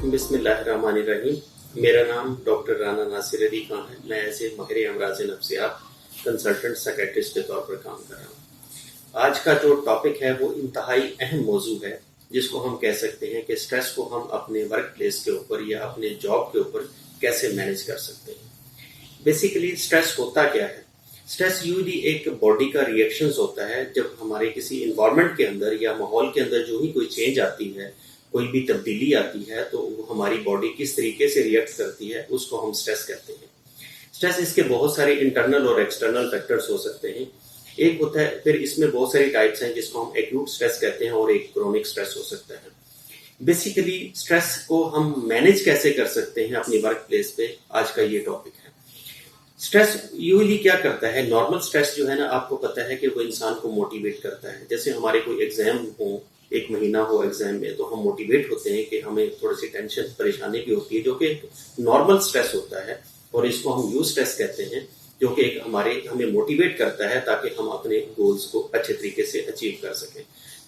बिस्मिल्लाहिर्रहमानिर्रहीम। मेरा नाम डॉक्टर राना नासिर अली खान है। मैं एज ए माहिर अमराज नफ्सियात कंसल्टेंट साइकियाट्रिस्ट के तौर पर काम कर रहा हूँ। आज का जो टॉपिक है वो इंतहाई अहम मौजू है, जिसको हम कह सकते हैं कि स्ट्रेस को हम अपने वर्क प्लेस के ऊपर या अपने जॉब के ऊपर कैसे मैनेज कर सकते हैं। बेसिकली स्ट्रेस होता क्या है? स्ट्रेस यूजली एक बॉडी का रिएक्शंस होता है। जब हमारे किसी इन्वायरमेंट के अंदर या माहौल के अंदर जो ही कोई चेंज आती है, कोई भी तब्दीली आती है, तो वो हमारी बॉडी किस तरीके से रिएक्ट करती है उसको हम स्ट्रेस कहते हैं। स्ट्रेस इसके बहुत सारे इंटरनल और एक्सटर्नल फैक्टर्स हो सकते हैं। एक होता है, फिर इसमें बहुत सारी टाइप्स हैं जिसको हम एक्यूट स्ट्रेस कहते हैं, और एक क्रोनिक स्ट्रेस हो सकता है। बेसिकली स्ट्रेस को हम मैनेज कैसे कर सकते हैं अपनी वर्क प्लेस पे, आज का ये टॉपिक है। स्ट्रेस यूजली क्या करता है? नॉर्मल स्ट्रेस जो है ना, आपको पता है कि वो इंसान को मोटिवेट करता है। जैसे हमारे कोई एग्जाम हो, एक महीना हो एग्जाम में, तो हम मोटिवेट होते हैं कि हमें थोड़ी सी टेंशन परेशानी भी होती है, जो कि नॉर्मल स्ट्रेस होता है, और इसको हम यू स्ट्रेस कहते हैं, जो कि एक हमें मोटिवेट करता है ताकि हम अपने गोल्स को अच्छे तरीके से अचीव कर सकें।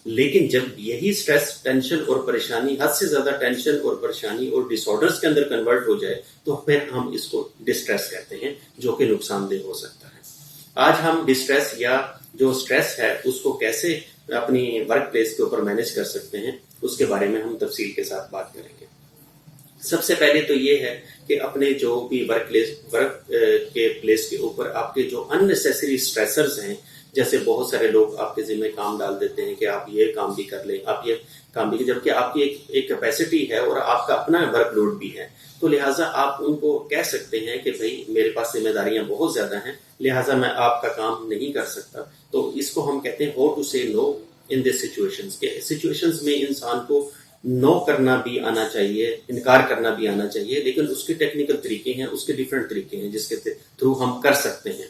लेकिन जब यही स्ट्रेस, टेंशन और परेशानी, हद से ज्यादा टेंशन और परेशानी और डिसऑर्डर्स के अंदर कन्वर्ट हो जाए, तो फिर हम इसको डिस्ट्रेस कहते हैं, जो कि नुकसानदेह हो सकता है। आज हम डिस्ट्रेस या जो स्ट्रेस है उसको कैसे अपनी वर्क प्लेस के ऊपर मैनेज कर सकते हैं, उसके बारे में हम तफसील के साथ बात करेंगे। सबसे पहले तो ये है कि अपने जो भी वर्क के प्लेस के ऊपर आपके जो अननेसेसरी स्ट्रेसर्स हैं, जैसे बहुत सारे लोग आपके जिम्मे काम डाल देते हैं कि आप ये काम भी कर लें, आप ये काम भी, जबकि आपकी एक कैपेसिटी है और आपका अपना वर्कलोड भी है। तो लिहाजा आप उनको कह सकते हैं कि भाई मेरे पास जिम्मेदारियां बहुत ज्यादा हैं, लिहाजा मैं आपका काम नहीं कर सकता। तो इसको हम कहते हैं हाउ टू से नो इन दिस सिचुएशंस। के सिचुएशंस में इंसान को नो करना भी आना चाहिए, इनकार करना भी आना चाहिए, लेकिन उसके टेक्निकल तरीके हैं, उसके डिफरेंट तरीके हैं जिसके थ्रू हम कर सकते हैं।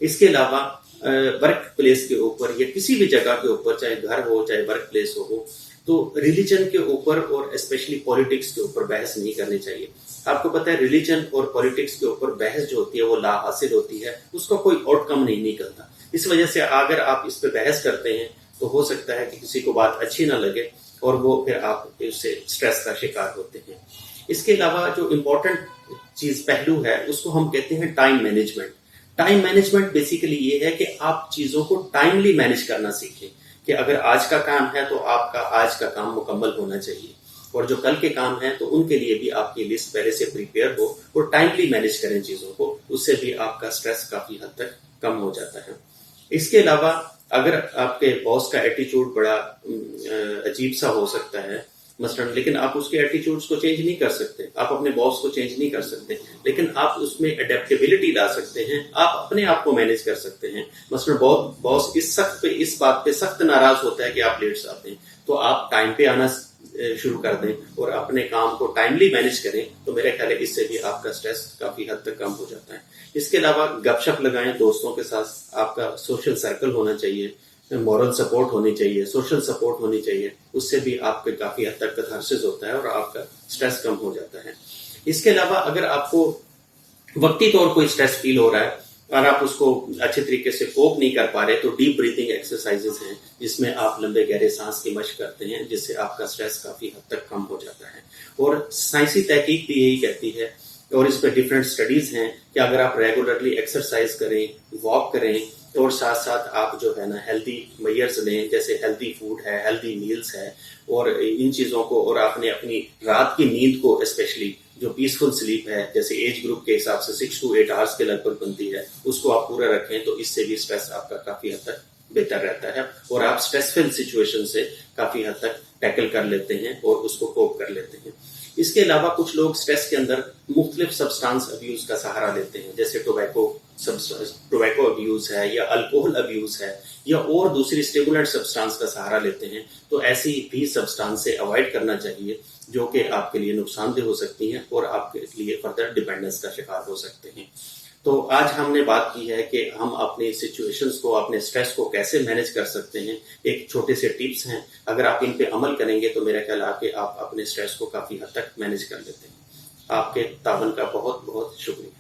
इसके अलावा वर्क प्लेस के ऊपर या किसी भी जगह के ऊपर, चाहे घर हो चाहे वर्क प्लेस हो, तो रिलीजन के ऊपर और स्पेशली पॉलिटिक्स के ऊपर बहस नहीं करनी चाहिए। आपको पता है रिलीजन और पॉलिटिक्स के ऊपर बहस जो होती है वो ला हासिल होती है, उसका कोई आउटकम नहीं निकलता। इस वजह से अगर आप इस पे बहस करते हैं तो हो सकता है कि किसी को बात अच्छी ना लगे और वो फिर आप उससे स्ट्रेस का शिकार होते हैं। इसके अलावा जो इम्पोर्टेंट चीज पहलू है उसको हम कहते हैं time management. Time management basically ये है कि आप चीजों को टाइमली मैनेज करना सीखें, कि अगर आज का काम है तो आपका आज का काम मुकम्मल होना चाहिए, और जो कल के काम है तो उनके लिए भी आपकी लिस्ट पहले से प्रिपेयर हो, और टाइमली मैनेज करें चीजों को। उससे भी आपका स्ट्रेस काफी हद तक कम हो जाता है। इसके अलावा अगर आपके बॉस का एटीट्यूड बड़ा अजीब सा हो सकता है मसलन, लेकिन आप उसके एटीट्यूड्स को चेंज नहीं कर सकते, आप अपने बॉस को चेंज नहीं कर सकते, लेकिन आप उसमें अडेप्टेबिलिटी ला सकते हैं, आप अपने आप को मैनेज कर सकते हैं। मसलन बॉस इस बात पे सख्त नाराज होता है कि आप लेट आते हैं, तो आप टाइम पे आना शुरू कर दें और अपने काम को टाइमली मैनेज करें, तो मेरे ख्याल है इससे भी आपका स्ट्रेस काफी हद तक कम हो जाता है। इसके अलावा गपशप लगाएं दोस्तों के साथ, आपका सोशल सर्कल होना चाहिए, मॉरल सपोर्ट होनी चाहिए, सोशल सपोर्ट होनी चाहिए, उससे भी आपके काफी हद तक कैथार्सिस होता है और आपका स्ट्रेस कम हो जाता है। इसके अलावा अगर आपको वक्ती तौर कोई स्ट्रेस फील हो रहा है और आप उसको अच्छे तरीके से कोप नहीं कर पा रहे, तो डीप ब्रीथिंग एक्सरसाइजेस हैं जिसमें आप लंबे गहरे सांस की मशक करते हैं, जिससे आपका स्ट्रेस काफी हद तक कम हो जाता है। और साइंसी तहकीक भी यही कहती है, और इस पर डिफरेंट स्टडीज हैं कि अगर आप रेगुलरली एक्सरसाइज करें, वॉक करें, और साथ साथ आप जो है ना हेल्दी मेजर्स लें, जैसे हेल्दी फूड है, हेल्दी मील्स है, और इन चीजों को, और आपने अपनी रात की नींद को स्पेशली जो पीसफुल स्लीप है, जैसे एज ग्रुप के हिसाब से 6 to 8 आवर्स के लगभग बनती है, उसको आप पूरा रखें, तो इससे भी स्ट्रेस आपका काफी हद तक बेहतर रहता है और आप स्ट्रेसफुल सिचुएशन से काफी हद तक टैकल कर लेते हैं और उसको कोप कर लेते हैं। इसके अलावा कुछ लोग स्ट्रेस के अंदर मुख्तलिफ सब्सटेंस अब्यूज का सहारा लेते हैं, जैसे टोबैको अब्यूज है या अल्कोहल अब्यूज है या और दूसरी स्टिमुलेंट सब्सटेंस का सहारा लेते हैं। तो ऐसी भी सब्सटेंस से अवॉइड करना चाहिए, जो कि आपके लिए नुकसानदेह हो सकती हैं और आपके लिए फर्दर डिपेंडेंस का शिकार हो सकते हैं। तो आज हमने बात की है कि हम अपने सिचुएशंस को, अपने स्ट्रेस को कैसे मैनेज कर सकते हैं। एक छोटे से टिप्स हैं, अगर आप इन पे अमल करेंगे तो मेरा ख्याल है कि आप अपने स्ट्रेस को काफी हद तक मैनेज कर लेते हैं। आपके तावन का बहुत बहुत शुक्रिया।